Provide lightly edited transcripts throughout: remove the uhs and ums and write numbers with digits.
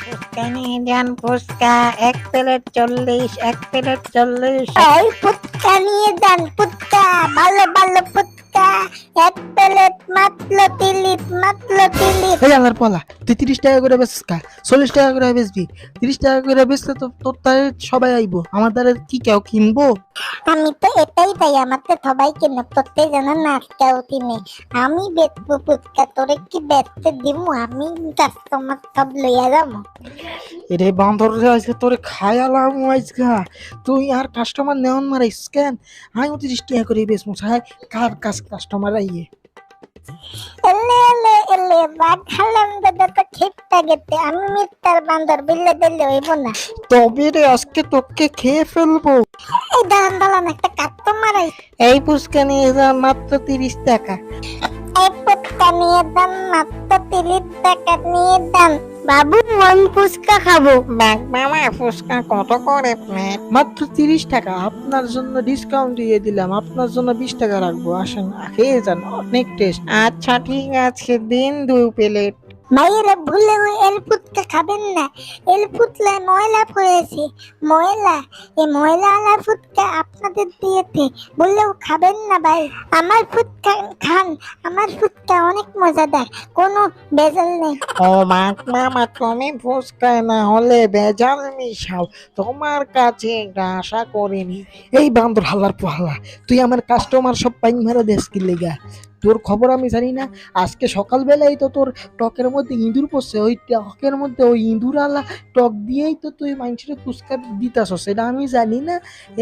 ফুচকা নিয়ে যান fuchka, 1 plate 40, 1 plate 40। এই ফুচকা নিয়ে যান ফুচকা, ভালো ভালো ফুচকা, 1 প্লেট মাত্র 30, মাত্র 30। এই আলার পালা, তুই 30 টাকা করে বেচিস কা, 40 টাকা করে বেচবি। 30 টাকা করে বেচলে তো তোর তারে সবাই আইবো, আমার দ্বারা কি কেউ কিনবো? আমি তো এটাই চাই, আমার তো সবাই কিনে, প্রত্যেক জন নাচটাও কিনে। আমি বেচবো ফুচকা, তোরে কি বেচতে দিব? আমি কাস্টমার সব লইয়া যাবো। এরে বান্দর রে, আজকে তোরে খায়ালাম আজকা। তুই আর কাস্টমার নেওয়ান মারাইস কেন? আমি 30 টাকা করে বেচবো, চাই কার কাছ কাস্টমার আইয়ে। এলে এলে এলে বাদ খালাম দাদা, তো খেপটা গেতে আমি মিস্টার বান্দর বিল্লে দিল্লে হইব না। তবে রে আজকে তোকে খেয়ে ফেলবো। এই দাঁড়ান দাঁড়ান, একটা কাস্টমার আই। এই ফুচকা নিয়ে যান মাত্র 30 টাকা। এই ফুচকা নিয়ে দাম মাত্র 30 টাকা নিয়ে দাম। বাবু আমি ফুচকা খাবো। বাঘ মামা ফুচকা কত করে প্লেট? মাত্র 30 টাকা, আপনার জন্য ডিসকাউন্ট দিয়ে দিলাম, আপনার জন্য 20 টাকা রাখবো, আসেন খেয়ে যান, অনেক টেস্ট। আচ্ছা ঠিক আছে, দিন 2 প্লেট। ভাইয়েরা ভুলে এল ফুচকা খাবেন না, এল ফুচলায় ময়লা পড়েছে, ময়লা। এই ময়লা আলা ফুচকা আপনাদের দিয়েছে, বললেও খাবেন না ভাই। আমার ফুচকা খান, আমার ফুচকা অনেক মজাদার, কোনো ভেজাল নেই। ও বাঘ মামা, তুমি ফুচকায় না হলে ভেজাল মিশাও, তোমার কাছে এটা আশা করিনি। এই বান্দর হাল্লার পাল্লা, তুই আমার কাস্টমার সব পাইন মারা দেশ কি লেগা? তোর খবর আমি জানি না? আজকে সকালবেলাই তো তোর টকের মধ্যে ইঁদুর পড়ছে, ওই টকের মধ্যে ওই ইঁদুর আলা টক দিয়েই তো তুই মানুষের ফুচকা দিতাস, সেটা আমি জানি না?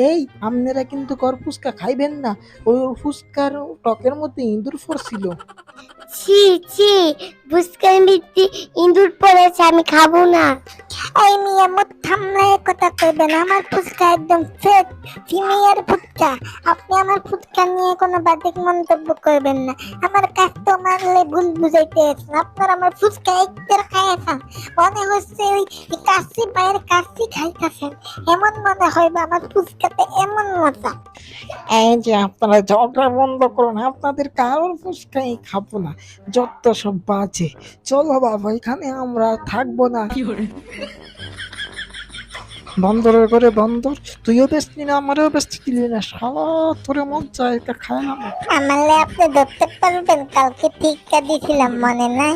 এই আপনারা কিন্তু কর ফুচকা খাইবেন না, ওই ফুচকার টকের মধ্যে ইঁদুর পড়ছিল। ছি ছি, ফুচকার ভিত্তি ইঁদুর পড়েছে, আমি খাবো না। এই মিয়া মুখ থামলায় কথা কইবেন, আমার ফুচকা একদম ফ্রেশ সিমিয়ার ফুচকা। আপনি আমার ফুচকা নিয়ে কোনো বাদিক মন্তব্য করবেন না, আমার কাস্টমারলে ভুল বুঝাইতে আছেন। আপনার আমার ফুচকা একবার খাইয়েছেন, মনে হচ্ছে ওই কাশি বাইরের কাশি খাইতেছেন, এমন মনে হয় বা আমার ফুচকাতে এমন মজা। এই যে আপনারা ঝগড়া বন্ধ করুন, আপনাদের কারোর ফুচকাই খাবো না, যত সব বাজে। চলো বাবা, এখানে আমরা থাকবো না। বন্দরের করে বন্দর, তুইও বেচলি না, আমারও বেচতে দিলি না, শালা তোরে মজা এটা খাইলাম। আমালে আপনি ধরতে পারবেন? কালকে টিক্কা দিছিলাম, মনে নাই?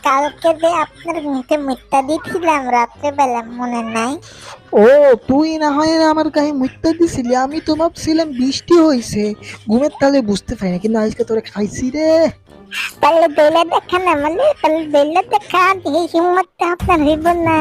কালকে যে আপনার মুখে মিথ্যা দিছিলাম রাত্রেবেলা, মনে নাই? ও, তুই না হয় আমার গায়ে মুইত্যা দিছিলি, আমি তো ভাবছিলাম বৃষ্টি হয়েছে, ঘুমের তালে বুঝতে পারি না, কিন্তু আজকে তোরে খাইছি রে। তাহলে দইলা দেখান আমালে, তাহলে দইলা দেখা, এই হিম্মতটা আপনার হইব না।